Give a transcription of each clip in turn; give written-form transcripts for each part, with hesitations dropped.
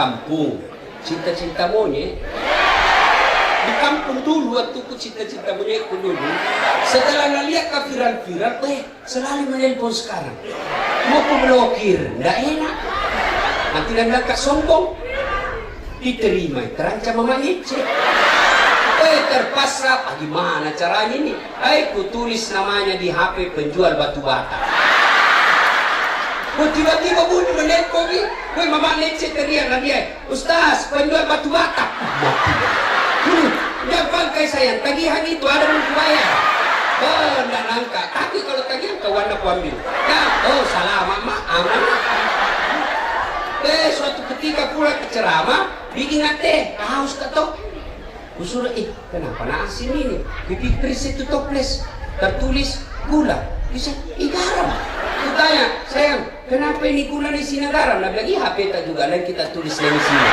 kampung. Cinta-cinta monyet. Di kampung dulu waktu ku cinta-cinta monyetku dulu. Setelah ngeliat viral-viral, selalu menelpon sekarang. Mau ku blokir, nggak enak. Nanti dan bilang kak sombong. Diterima, terancam mama Ece. Terpaksa, gimana caranya nih? Ku tulis namanya di HP penjual batu bata. Tiba-tiba bunyi menelpon, mama Ece teriak dia, Ustaz, penjual batu bata. Dia bangkai sayang, tagihan itu ada yang bayar. Enggak nangka, tapi kalau tagihan kawan aku ambil. Salah mama, aman. Suatu ketika pulang ke ceramah, bikin teh, haus kata. Kusuruh, kenapa asin ini? Pipi kris itu toples, tertulis gula. Bisa, garam. Kutanya, sayang, kenapa ini gula di sini garam? Nah, bilang, HP tak juga, lain kita tulis di sini.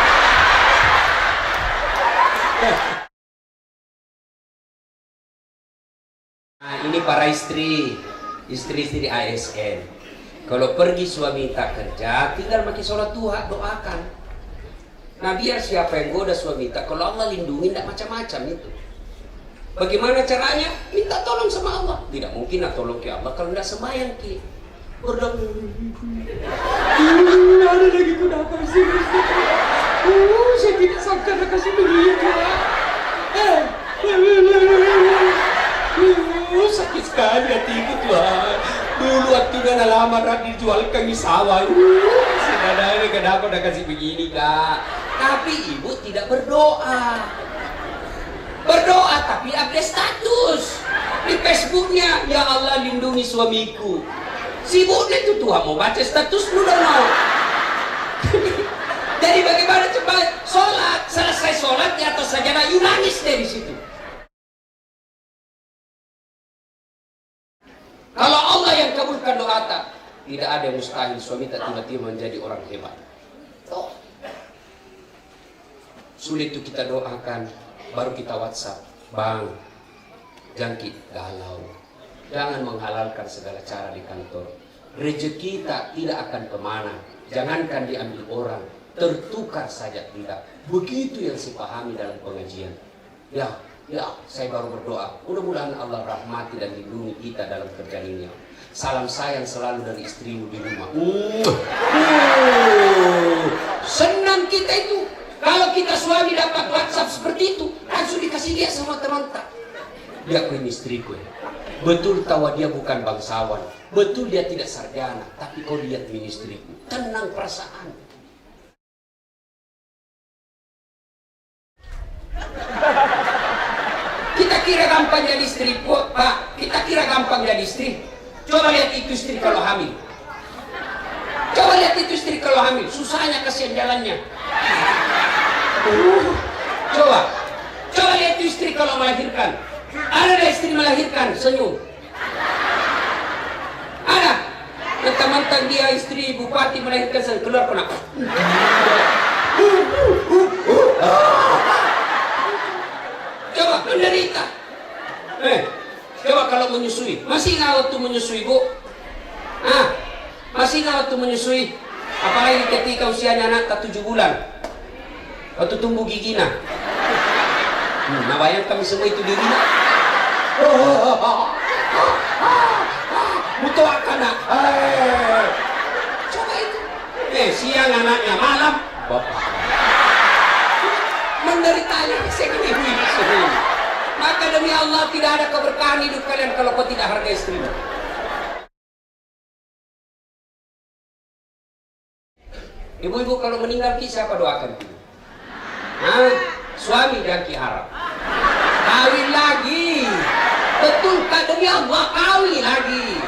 Nah, ini para istri di ASN. Kalau pergi suami tak kerja, tinggal pakai sholat duha, doakan. Nah, biar siapa yang goda suami tak, kalau Allah lindungi, tidak macam-macam itu. Bagaimana caranya? Minta tolong sama Allah. Tidak mungkin nak tolong ke Allah kalau tidak sembahyang ke. Berdoa. Ada lagi kenapa sih? Saya tidak sangka nak kasih begitu. Sakit sekali hatiku Tuhan. Dulu waktu dia lama dijualkan di sawah. Sebenarnya kenapa udah kasih begini kak? Tapi ibu tidak berdoa. Berdoa tapi update status di Facebooknya. Ya Allah lindungi suamiku. Sibuknya itu Tuhan mau baca status lu dong mau. Jadi bagaimana coba sholat, selesai sholat di atas sajadah you nangis dari situ. Kalau Allah yang kabulkan doa tak, tidak ada yang mustahil suami tak tiba-tiba menjadi orang hebat. Sulit itu kita doakan, baru kita WhatsApp, Bang, jangkit galau, jangan menghalalkan segala cara di kantor. Rezeki kita tidak akan kemana, jangankan diambil orang, tertukar saja tidak. Begitu yang saya pahami dalam pengajian. Ya, saya baru berdoa. Mudah-mudahan Allah rahmati dan lindungi kita dalam kerjaan ini. Salam sayang selalu dari istrimu di rumah. Senang kita itu. Kalau kita suami dapat WhatsApp seperti itu, langsung dikasih dia sama teman tak. Dia ini istriku ya. Betul tahu dia bukan bangsawan. Betul dia tidak sarjana. Tapi kau lihat ini istriku. Tenang perasaan. Kita kira gampang jadi istri, Pak. Kita kira gampang jadi istri. Coba lihat itu istri kalau hamil. Coba lihat itu istri kalau hamil. Susahnya kasihan jalannya. Coba lihat itu istri kalau melahirkan. Ada istri melahirkan senyum. Ada. Mentang-mentang dia istri bupati melahirkan senyum. Keluar pernah. Coba menderita. Coba kalau menyusui. Masih nggak waktu menyusui, Bu? Masih nggak waktu menyusui? Apalagi ketika usianya anak tak 7 bulan. Waktu tumbuh giginya. Nah, bayang kami semua itu dirinya. Butuh akan nak. Coba itu. Siang anaknya, malam bapak. Menderitanya segini ibu semua. Maka demi Allah tidak ada keberkahan hidup kalian kalau kau tidak hargai istrimu. Ibu-ibu kalau meninggal siapa doakan? Suami dan harap. Kawin lagi. Betul kan demi Allah kawin lagi.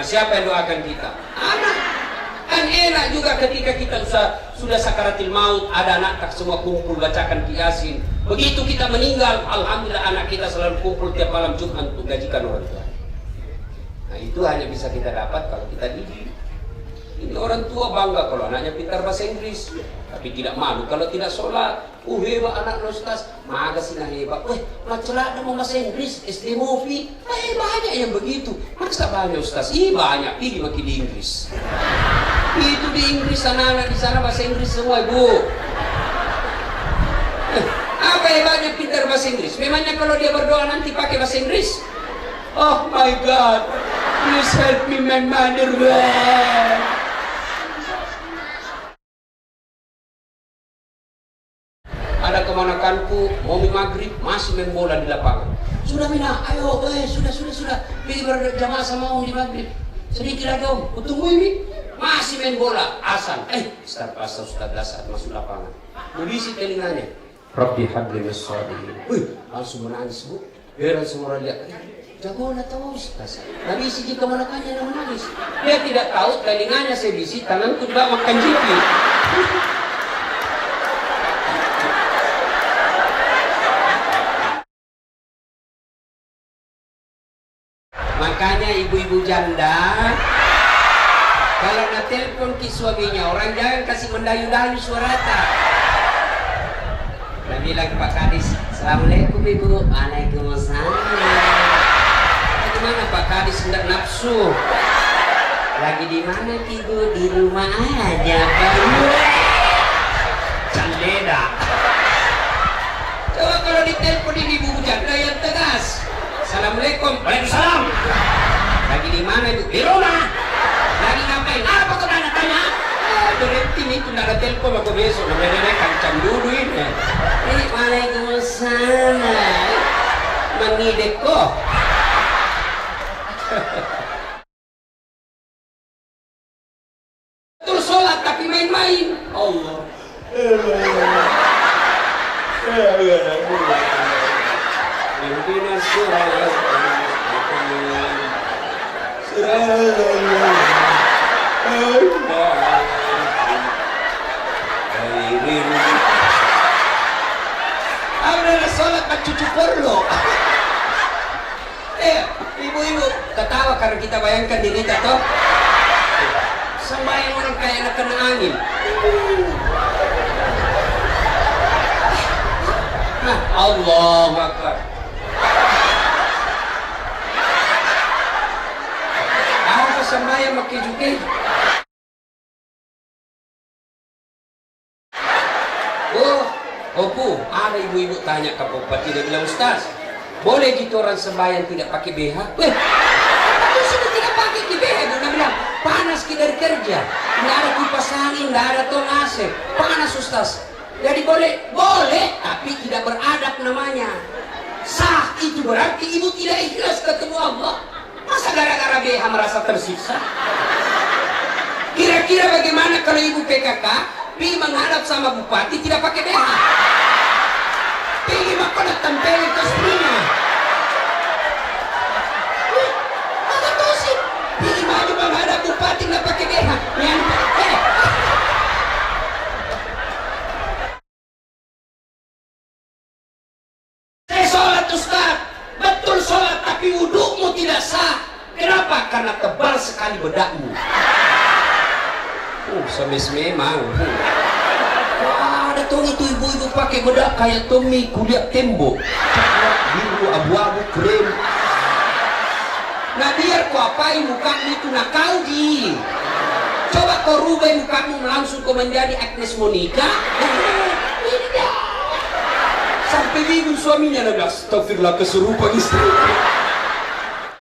Siapa yang doakan kita? Anak. Kan enak juga ketika kita sudah sakaratil maut, ada anak tak semua kumpul bacakan Yasin. Begitu kita meninggal, alhamdulillah anak kita selalu kumpul tiap malam Jumat untuk gajikan orang tua. Nah itu hanya bisa kita dapat kalau kita didik. Ini orang tua bangga kalau anaknya pintar bahasa Inggris, tapi tidak malu kalau tidak sholat. Hebat anak Ustaz, maga sih hebat. Macam ada mau bahasa Inggris, SD movie, banyak yang begitu. Masa banyak Ustaz? Banyak, pergi makin di Inggris. Itu di Inggris, anak-anak di sana bahasa Inggris semua, ibu. Apa hebatnya pintar bahasa Inggris? Memangnya kalau dia berdoa nanti pakai bahasa Inggris? Oh my God, please help me my mother. Ada kemanakanku, mau maghrib masih main bola di lapangan. Sudah Mina, ayo, sudah. Pergi berjamaah sama om di maghrib. Sedikit lagi om, kutunggu ini. Masih main bola, asan. Ustaz dasar masuk lapangan. Berbisik telinganya. Rabbi habli mis-shalihin. Langsung menangis bu. Heran semua orang lihat. Jago nak tahu Ustaz. Nabi isi jika manakannya dan menangis. Dia tidak tahu telinganya saya bisi, tanganku juga makan jipi. Makanya ibu-ibu janda kalau nak telepon ke suaminya, orang jangan kasih mendayu-dayu suarata. Dia bilang Pak Kadis, Assalamualaikum ibu. Waalaikumsalam. Bagaimana Pak Kadis tidak nafsu? Lagi di mana ibu? Di rumah aja Pak. Candeda. Coba kalau ditelepon ibu janda yang tegas. Assalamualaikum. Waalaikumsalam. Lagi di mana ibu? Di rumah. Lagi ngapain? Apa kau tanya? Berhenti nih, itu nggak ada telepon aku besok. Namanya kancam dulu ini. Waalaikumsalam. Mengidek kok. Terus sholat tapi main-main. Allah. Abang sholat pak cucu perlu. Ibu-ibu ketawa karena kita bayangkan diri kita toh. Sembahyang orang kayak anak kena angin. Nah, Allahu Akbar. Apa sembahyang makin juga? Bu, ada ibu-ibu tanya ke Bupati, dia bilang, Ustaz, boleh gitu orang sembahyang tidak pakai BH? Itu sudah tidak pakai BH. Dia bilang, panas kita dari kerja, tidak ada kipas angin, tidak ada tong AC, panas Ustaz. Jadi boleh, tapi tidak beradab namanya. Sah itu berarti ibu tidak ikhlas ketemu Allah. Masa gara-gara BH merasa tersiksa? Kira-kira bagaimana kalau ibu PKK pergi menghadap sama bupati tidak pakai BH? Pergi makan tempelin ke istrinya. Maka tuh sih pergi maju menghadap bupati tidak pakai BH. Saya sholat Ustaz, betul sholat tapi wudukmu tidak sah. Kenapa? Karena tebal sekali bedakmu. Semis memang. Ada tuh itu ibu-ibu pakai bedak kayak Tommy kuliah tembok, coklat, biru, abu-abu, krem. Nah biar kau apain mukamu itu nak kau di. Coba kau rubah mukamu langsung kau menjadi Agnes Monica. Ini dah. Sampai bingung suaminya bilang, astagfirullah kesurupan istri.